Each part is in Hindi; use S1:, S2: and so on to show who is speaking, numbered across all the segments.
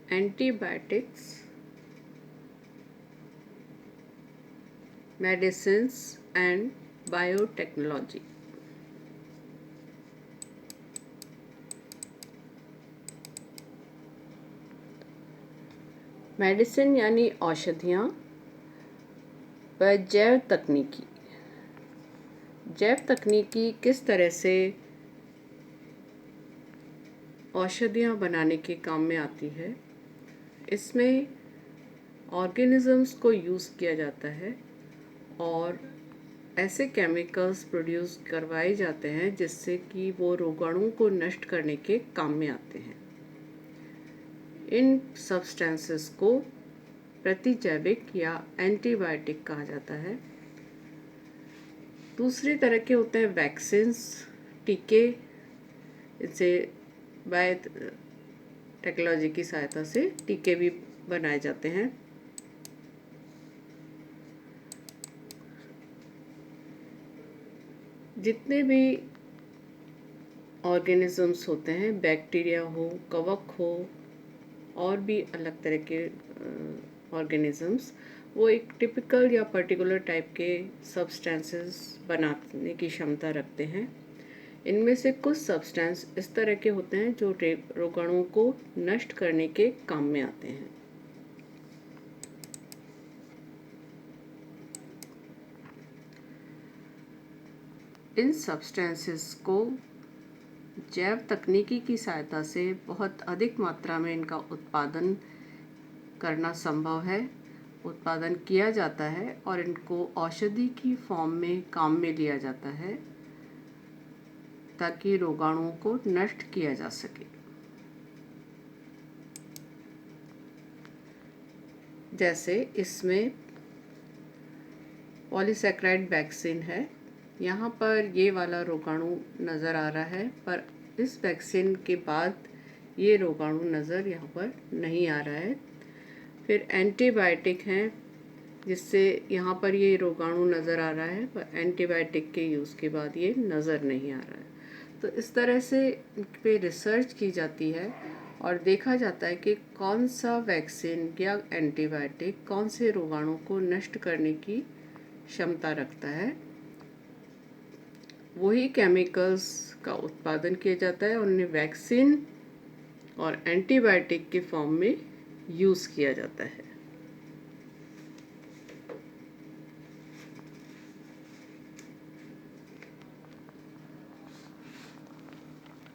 S1: Antibiotics, medicines and biotechnology. Medicine यानी औषधियाँ व जैव तकनीकी। जैव तकनीकी किस तरह से औषधियाँ बनाने के काम में आती है। इसमें ऑर्गेनिजम्स को यूज़ किया जाता है और ऐसे केमिकल्स प्रोड्यूस करवाए जाते हैं जिससे कि वो रोगाणुओं को नष्ट करने के काम में आते हैं। इन सब्सटेंसेस को प्रतिजैविक या एंटीबायोटिक कहा जाता है। दूसरी तरह के होते हैं वैक्सीन्स, टीके। इनसे बायोटेक्नोलॉजी की सहायता से टीके भी बनाए जाते हैं। जितने भी ऑर्गेनिजम्स होते हैं, बैक्टीरिया हो, कवक हो और भी अलग तरह के ऑर्गेनिजम्स, वो एक टिपिकल या पर्टिकुलर टाइप के सब्सटेंसेस बनाने की क्षमता रखते हैं। इनमें से कुछ सब्सटेंस इस तरह के होते हैं जो रोगाणुओं को नष्ट करने के काम में आते हैं। इन सब्सटेंसेस को जैव तकनीकी की सहायता से बहुत अधिक मात्रा में इनका उत्पादन करना संभव है, उत्पादन किया जाता है और इनको औषधि की फॉर्म में काम में लिया जाता है ताकि रोगाणुओं को नष्ट किया जा सके। जैसे इसमें पॉलीसैकेराइड वैक्सीन है। यहाँ पर ये वाला रोगाणु नज़र आ रहा है, पर इस वैक्सीन के बाद ये रोगाणु नज़र यहाँ पर नहीं आ रहा है। फिर एंटीबायोटिक हैं, जिससे यहाँ पर ये रोगाणु नज़र आ रहा है, पर एंटीबायोटिक के यूज़ के बाद ये नज़र नहीं आ रहा है। तो इस तरह से इन पे रिसर्च की जाती है और देखा जाता है कि कौन सा वैक्सीन या एंटीबायोटिक कौन से रोगाणु को नष्ट करने की क्षमता रखता है। वही केमिकल्स का उत्पादन किया जाता है और उन्हें वैक्सीन और एंटीबायोटिक के फॉर्म में यूज़ किया जाता है।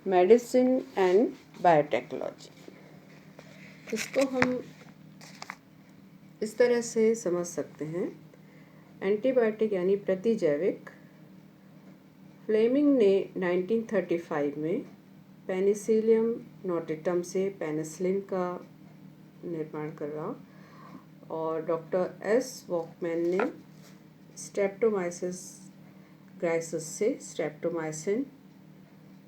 S1: मेडिसिन एंड बायोटेक्नोलॉजी, इसको हम इस तरह से समझ सकते हैं। एंटीबायोटिक यानी प्रतिजैविक। फ्लेमिंग ने 1935 में पेनिसिलियम नोटेटम से पेनिसिलिन का निर्माण करा और डॉक्टर एस वॉकमैन ने स्ट्रेप्टोमाइसिस ग्राइसिस से स्ट्रेप्टोमाइसिन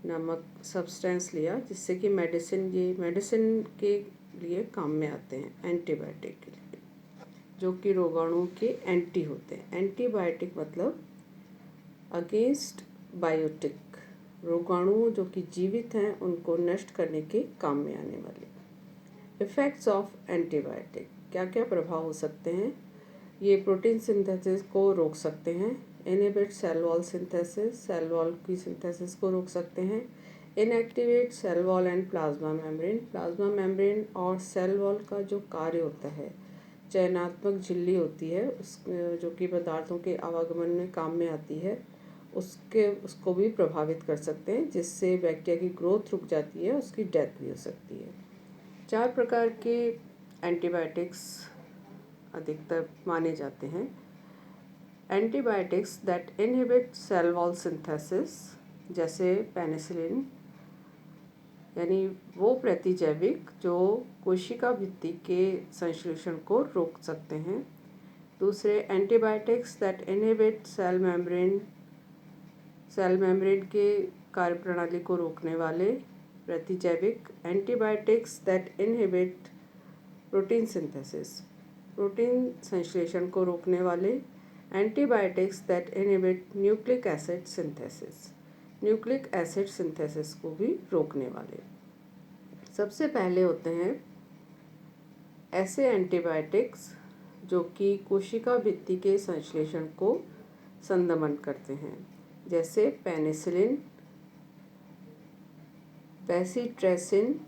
S1: नामक सब्सटेंस लिया, जिससे कि मेडिसिन के लिए काम में आते हैं, एंटीबायोटिक के लिए, जो कि रोगाणुओं के एंटी होते हैं। एंटीबायोटिक मतलब अगेंस्ट बायोटिक, रोगाणु जो कि जीवित हैं उनको नष्ट करने के काम में आने वाले। इफ़ेक्ट्स ऑफ एंटीबायोटिक, क्या क्या प्रभाव हो सकते हैं। ये प्रोटीन सिंथेसिस को रोक सकते हैं। Inhibit cell wall synthesis, cell wall की सिंथेसिस को रोक सकते हैं। Inactivate cell wall and plasma membrane, plasma membrane और सेल वॉल का जो कार्य होता है, चयनात्मक झिल्ली होती है उस जो कि पदार्थों के आवागमन में काम में आती है, उसको भी प्रभावित कर सकते हैं, जिससे बैक्टीरिया की ग्रोथ रुक जाती है, उसकी डेथ भी हो सकती है। 4 प्रकार के एंटीबायोटिक्स अधिकतर माने जाते हैं। Antibiotics that inhibit cell wall synthesis, जैसे पेनिसिलिन, यानी वो प्रतिजैविक जो कोशिका भित्ति के संश्लेषण को रोक सकते हैं। दूसरे antibiotics that inhibit cell membrane के कार्यप्रणाली को रोकने वाले प्रतिजैविक। Antibiotics that inhibit protein synthesis, protein संश्लेषण को रोकने वाले। Antibiotics that inhibit nucleic acid synthesis, nucleic acid synthesis को भी रोकने वाले। सबसे पहले होते हैं ऐसे एंटीबायोटिक्स जो कि कोशिका भित्ति के संश्लेषण को संदमन करते हैं, जैसे पेनिसिलिन, बेसिट्रेसिन,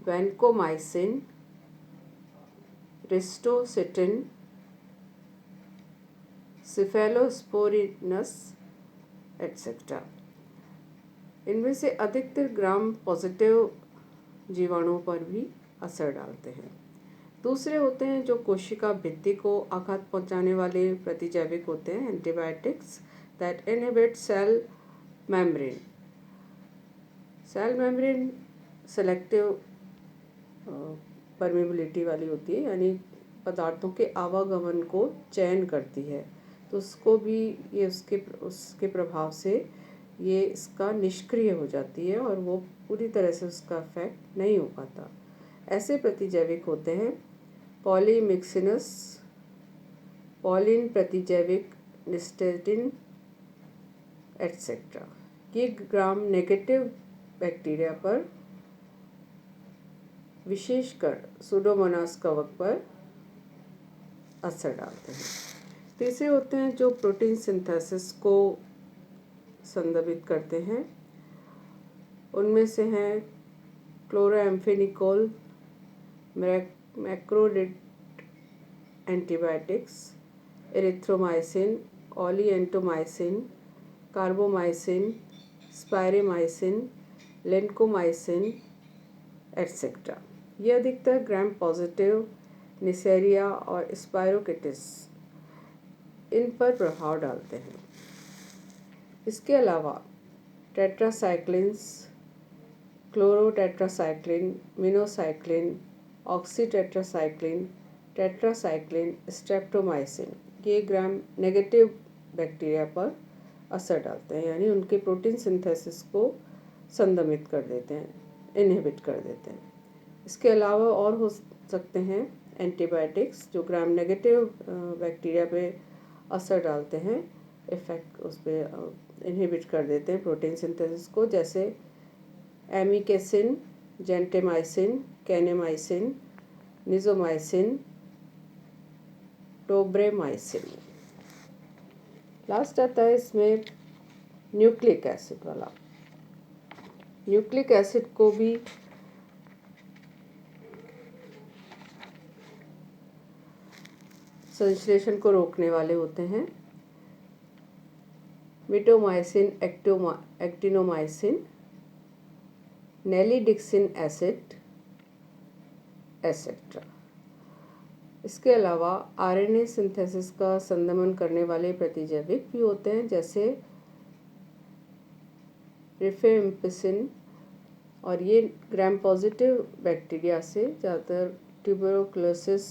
S1: वैनकोमाइसिन, रिस्टोसिटिन, सिफेलोस्पोरिनस एट्सेट्रा। इनमें से अधिकतर ग्राम पॉजिटिव जीवाणुओं पर भी असर डालते हैं। दूसरे होते हैं जो कोशिका भित्ति को आघात पहुंचाने वाले प्रतिजैविक होते हैं, antibiotics that inhibit cell membrane. Cell membrane selective permeability वाली होती है, यानी पदार्थों के आवागमन को चयन करती है, तो उसको भी ये उसके प्रभाव से ये इसका निष्क्रिय हो जाती है और वो पूरी तरह से उसका इफेक्ट नहीं हो पाता। ऐसे प्रतिजैविक होते हैं पॉलीमिक्सिनस, पॉलिन प्रतिजैविक, निस्टेटिन एट्सेट्रा। ये ग्राम नेगेटिव बैक्टीरिया पर, विशेषकर सुडोमोनास कवक पर असर डालते हैं। तीसरे होते हैं जो प्रोटीन सिंथेसिस को संदर्भित करते हैं। उनमें से हैं chloramphenicol, macrolide antibiotics, erythromycin, oleandomycin, carbomycin, spiramycin, lincomycin et cetera. ये अधिकतर ग्राम पॉजिटिव, निसेरिया और स्पायरोकिटिस इन पर प्रभाव डालते हैं। इसके अलावा tetracyclines, क्लोरोटेट्रासाइक्लिन, minocycline, oxytetracycline, tetracycline, streptomycin, ये ग्राम नेगेटिव बैक्टीरिया पर असर डालते हैं, यानी उनके प्रोटीन सिंथेसिस को संदमित कर देते हैं, इनहिबिट कर देते हैं। इसके अलावा और हो सकते हैं एंटीबायोटिक्स जो ग्राम नेगेटिव बैक्टीरिया पे असर डालते हैं, इफेक्ट उस पर इनहिबिट कर देते हैं प्रोटीन सिंथेसिस को, जैसे एमिकेसिन, जेंटेमाइसिन, कैनेमाइसिन, निजोमाइसिन, टोब्रेमाइसिन। लास्ट आता है इसमें न्यूक्लिक एसिड वाला। न्यूक्लिक एसिड को भी संश्लेषण को रोकने वाले होते हैं। मिटोमाइसिन, एक्टिनोमाइसिन, नेलिडिक्सिन एसिड एसेट्रा। इसके अलावा आरएनए सिंथेसिस का संदमन करने वाले प्रतिजैविक भी होते हैं, जैसे रिफेम्पिसिन, और ये ग्राम पॉजिटिव बैक्टीरिया से ज़्यादातर ट्यूबरकुलोसिस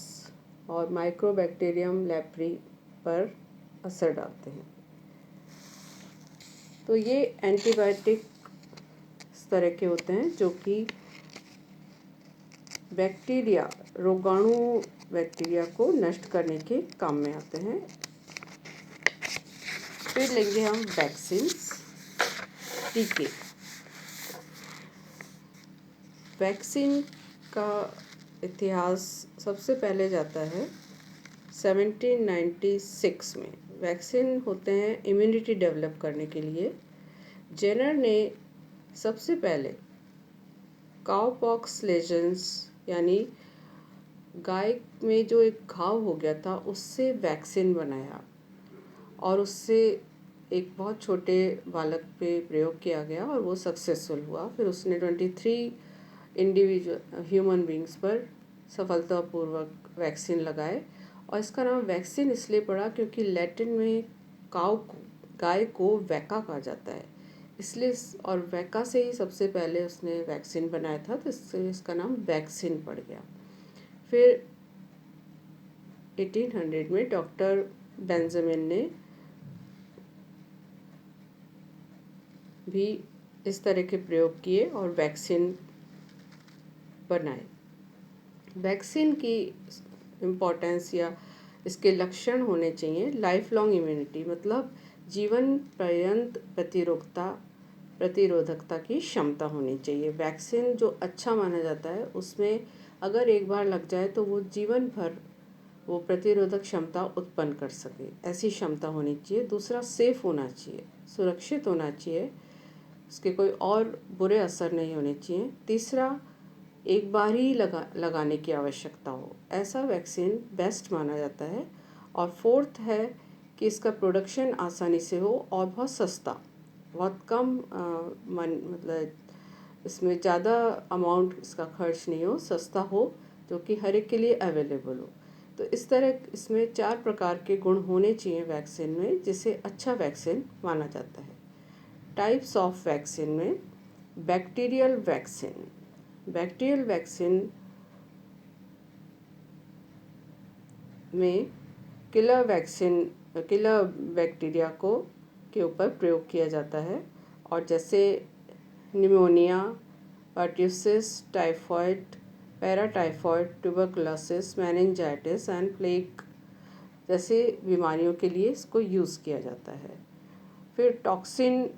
S1: और माइक्रोबैक्टीरियम लेप्री पर असर डालते हैं। तो ये एंटीबायोटिक इस तरह के होते हैं जो कि बैक्टीरिया, रोगाणु बैक्टीरिया को नष्ट करने के काम में आते हैं। फिर लेंगे हम वैक्सीन, टीके। वैक्सीन का इतिहास सबसे पहले जाता है 1796 में। वैक्सीन होते हैं इम्यूनिटी डेवलप करने के लिए। जेनर ने सबसे पहले काउपॉक्स लेजेंस, यानी गाय में जो एक घाव हो गया था उससे वैक्सीन बनाया और उससे एक बहुत छोटे बालक पे प्रयोग किया गया और वो सक्सेसफुल हुआ। फिर उसने 23 इंडिविजुअल ह्यूमन बींग्स पर सफलतापूर्वक वैक्सीन लगाए और इसका नाम वैक्सीन इसलिए पड़ा क्योंकि लैटिन में गाय को वैका कहा जाता है, इसलिए और वैका से ही सबसे पहले उसने वैक्सीन बनाया था, तो इससे इसका नाम वैक्सीन पड़ गया। फिर 1800 में डॉक्टर बेंजामिन ने भी इस तरह के प्रयोग किए और वैक्सीन बनाए। वैक्सीन की इम्पोर्टेंस या इसके लक्षण होने चाहिए लाइफ लॉन्ग इम्यूनिटी, मतलब जीवन पर्यंत प्रतिरोधकता की क्षमता होनी चाहिए। वैक्सीन जो अच्छा माना जाता है उसमें अगर एक बार लग जाए तो वो जीवन भर वो प्रतिरोधक क्षमता उत्पन्न कर सके, ऐसी क्षमता होनी चाहिए। दूसरा, सेफ होना चाहिए, सुरक्षित होना चाहिए, उसके कोई और बुरे असर नहीं होने चाहिए। तीसरा, एक बार ही लगाने की आवश्यकता हो, ऐसा वैक्सीन बेस्ट माना जाता है। और फोर्थ है कि इसका प्रोडक्शन आसानी से हो और बहुत सस्ता, बहुत कम मतलब इसमें ज़्यादा अमाउंट इसका खर्च नहीं हो, सस्ता हो, जो कि हर एक के लिए अवेलेबल हो। तो इस तरह इसमें 4 प्रकार के गुण होने चाहिए वैक्सीन में, जिसे अच्छा वैक्सीन माना जाता है। टाइप्स ऑफ वैक्सीन में बैक्टीरियल वैक्सीन। बैक्टीरियल वैक्सीन में किलर बैक्टीरिया को के ऊपर प्रयोग किया जाता है, और जैसे pneumonia, pertussis, typhoid, paratyphoid, tuberculosis, meningitis and plague जैसे बीमारियों के लिए इसको यूज़ किया जाता है। फिर टॉक्सिन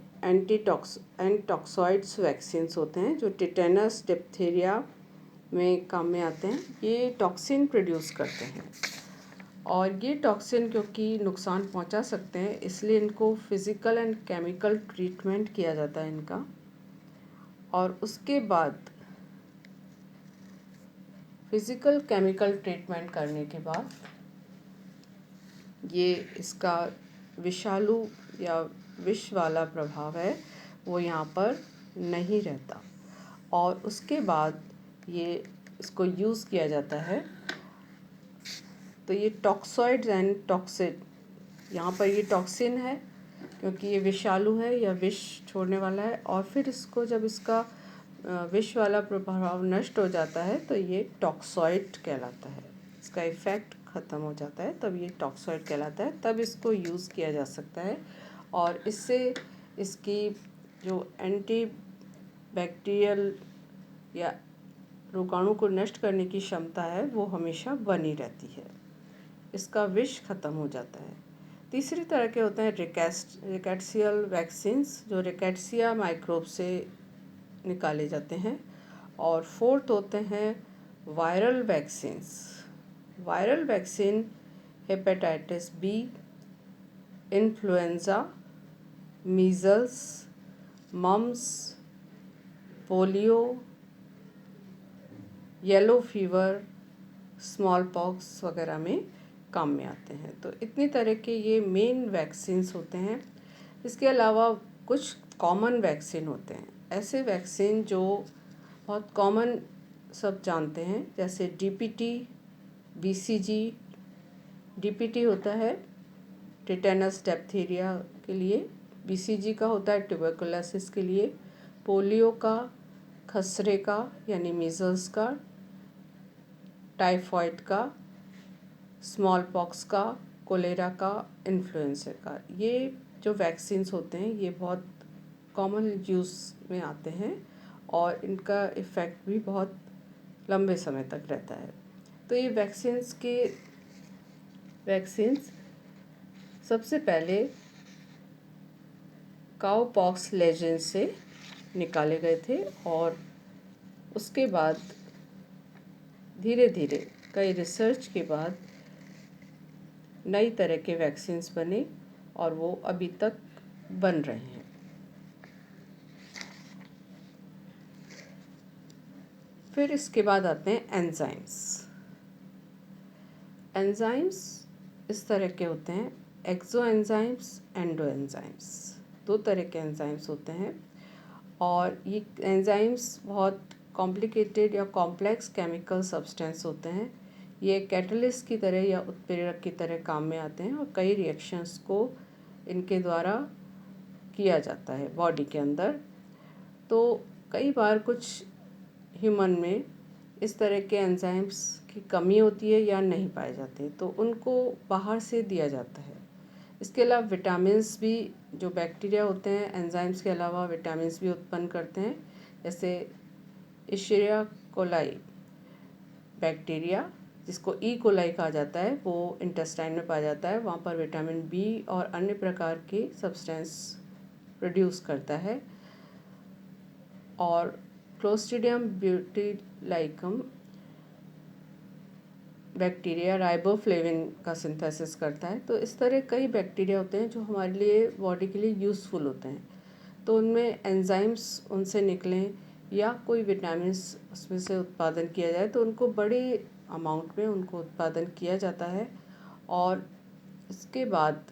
S1: एंटॉक्सॉइड्स वैक्सीन्स होते हैं, जो टिटेनस, डिप्थीरिया में काम में आते हैं। ये टॉक्सिन प्रोड्यूस करते हैं, और ये टॉक्सिन क्योंकि नुकसान पहुंचा सकते हैं, इसलिए इनको फिज़िकल एंड केमिकल ट्रीटमेंट किया जाता है इनका। और उसके बाद फिज़िकल केमिकल ट्रीटमेंट करने के बाद ये इसका विषालु या विष वाला प्रभाव है वो यहाँ पर नहीं रहता, और उसके बाद ये इसको यूज़ किया जाता है। तो ये टॉक्सॉइड्स एंड टॉक्सिन, यहाँ पर ये टॉक्सिन है क्योंकि ये विषालु है या विष छोड़ने वाला है, और फिर इसको जब इसका विष वाला प्रभाव नष्ट हो जाता है तो ये टॉक्सॉइड कहलाता है, इसका इफ़ेक्ट ख़त्म हो जाता है, तब ये टॉक्सॉइड कहलाता है, तब इसको यूज़ किया जा सकता है। और इससे इसकी जो एंटी बैक्टीरियल या रोगाणु को नष्ट करने की क्षमता है वो हमेशा बनी रहती है, इसका विष खत्म हो जाता है। तीसरी तरह के होते हैं रिकेट्सियल वैक्सीन्स, जो रिकेट्सिया माइक्रोब से निकाले जाते हैं। और फोर्थ होते हैं viral vaccines. Viral vaccine hepatitis B, influenza, measles, mumps, polio, yellow fever, smallpox वगैरह में काम में आते हैं। तो इतनी तरह के ये मेन वैक्सीन्स होते हैं। इसके अलावा कुछ कॉमन वैक्सीन होते हैं, ऐसे वैक्सीन जो बहुत कॉमन सब जानते हैं, जैसे डीपीटी, बीसीजी। डीपीटी होता है टिटेनस डिप्थीरिया के लिए, बीसीजी का होता है ट्यूबरकुलोसिस के लिए, पोलियो का, खसरे का यानी मीज़ल्स का, टाइफॉइड का, स्मॉल पॉक्स का, कोलेरा का, इन्फ्लुएंजा का। ये जो वैक्सीन्स होते हैं ये बहुत कॉमन यूज़ में आते हैं, और इनका इफ़ेक्ट भी बहुत लंबे समय तक रहता है। तो ये वैक्सीन्स सबसे पहले काउ पॉक्स लेजेंड से निकाले गए थे, और उसके बाद धीरे धीरे कई रिसर्च के बाद नई तरह के वैक्सीन्स बने, और वो अभी तक बन रहे हैं। फिर इसके बाद आते हैं एंजाइम्स। एंजाइम्स इस तरह के होते हैं, एक्सो एंजाइम्स, एंडो एंजाइम्स। 2 तरह के एंजाइम्स होते हैं, और ये एंजाइम्स बहुत कॉम्प्लिकेटेड या कॉम्प्लेक्स केमिकल सब्सटेंस होते हैं। ये कैटलिस्ट की तरह या उत्प्रेरक की तरह काम में आते हैं, और कई रिएक्शंस को इनके द्वारा किया जाता है बॉडी के अंदर। तो कई बार कुछ ह्यूमन में इस तरह के एंजाइम्स की कमी होती है या नहीं पाए जाते, तो उनको बाहर से दिया जाता है। इसके अलावा विटामिन्स भी, जो बैक्टीरिया होते हैं एंजाइम्स के अलावा विटामिन्स भी उत्पन्न करते हैं, जैसे इशरिया कोलाई बैक्टीरिया, जिसको ई कोलाई कहा जाता है, वो इंटेस्टाइन में पाया जाता है। वहाँ पर विटामिन बी और अन्य प्रकार के सब्सटेंस प्रोड्यूस करता है। और क्लोस्ट्रीडियम ब्यूटीलाइकम बैक्टीरिया राइबोफ्लेविन का सिंथेसिस करता है। तो इस तरह कई बैक्टीरिया होते हैं जो हमारे लिए बॉडी के लिए यूज़फुल होते हैं। तो उनमें एंजाइम्स उनसे निकलें या कोई विटामिन्स उसमें से उत्पादन किया जाए तो उनको बड़े अमाउंट में उनको उत्पादन किया जाता है और इसके बाद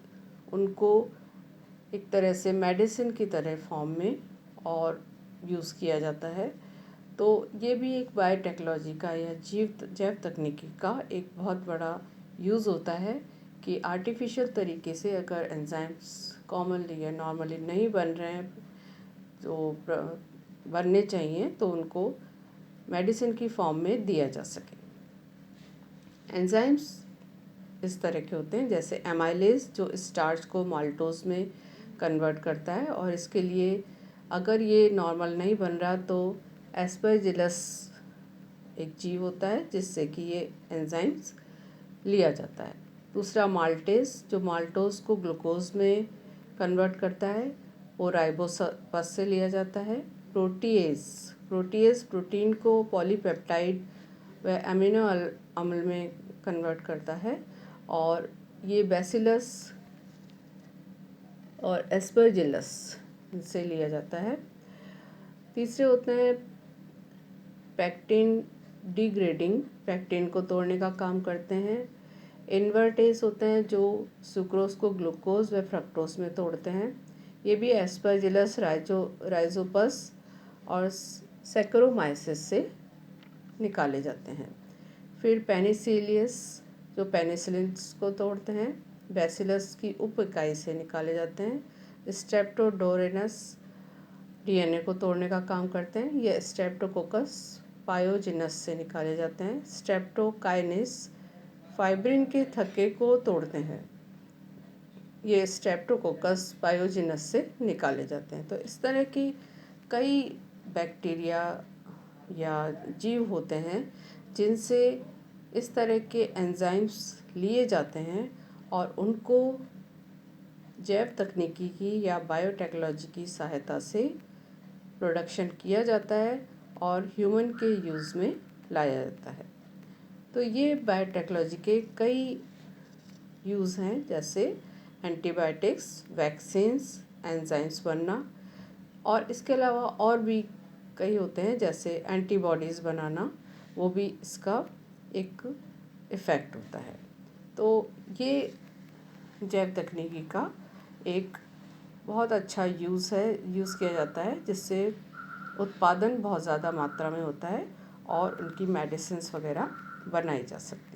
S1: उनको एक तरह से मेडिसिन की तरह फॉर्म में और यूज़ किया जाता है। तो ये भी एक बायोटेक्नोलॉजी का या जैव तकनीकी का एक बहुत बड़ा यूज़ होता है कि आर्टिफिशियल तरीके से अगर एंजाइम्स कॉमनली या नॉर्मली नहीं बन रहे हैं तो बनने चाहिए तो उनको मेडिसिन की फॉर्म में दिया जा सके। एंजाइम्स इस तरह के होते हैं जैसे एमाइलेज जो स्टार्च को माल्टोज में कन्वर्ट करता है और इसके लिए अगर ये नॉर्मल नहीं बन रहा तो एस्परजिलस एक जीव होता है जिससे कि ये एंजाइम्स लिया जाता है। दूसरा माल्टेज जो माल्टोज को ग्लूकोज में कन्वर्ट करता है वो राइबोसपस से लिया जाता है। प्रोटीएज प्रोटीन को पॉलीपेप्टाइड व अमीनो अम्ल में कन्वर्ट करता है और ये बैसिलस और एस्परजिलस से लिया जाता है। तीसरे होते हैं पैक्टिन डिग्रेडिंग, पैक्टिन को तोड़ने का काम करते हैं। इन्वर्टेज होते हैं जो सुक्रोज को ग्लूकोज व फ्रक्टोज में तोड़ते हैं। ये भी एस्परजिलस राइजोपस और सैक्रोमाइसिस से निकाले जाते हैं। फिर पेनिसिलियस जो पेनिसिलिन को तोड़ते हैं, बैसिलस की उप इकाई से निकाले जाते हैं। स्ट्रेप्टोडोरेनस डीएनए को तोड़ने का काम करते हैं। ये स्ट्रेप्टोकोकस पायोजिनस से निकाले जाते हैं। स्ट्रेप्टोकाइनेस फाइब्रिन के थक्के को तोड़ते हैं। ये स्ट्रेप्टोकोकस पायोजिनस से निकाले जाते हैं। तो इस तरह की कई बैक्टीरिया या जीव होते हैं जिनसे इस तरह के एंजाइम्स लिए जाते हैं और उनको जैव तकनीकी की या बायोटेक्नोलॉजी की सहायता से प्रोडक्शन किया जाता है और ह्यूमन के यूज़ में लाया जाता है। तो ये बायोटेक्नोलॉजी के कई यूज़ हैं जैसे एंटीबायोटिक्स, वैक्सीन्स, एंजाइम्स बनना और इसके अलावा और भी कई होते हैं जैसे एंटीबॉडीज़ बनाना, वो भी इसका एक इफ़ेक्ट होता है। तो ये जैव तकनीकी का एक बहुत अच्छा यूज़ किया जाता है जिससे उत्पादन बहुत ज़्यादा मात्रा में होता है और उनकी मेडिसिन्स वगैरह बनाई जा सकती हैं।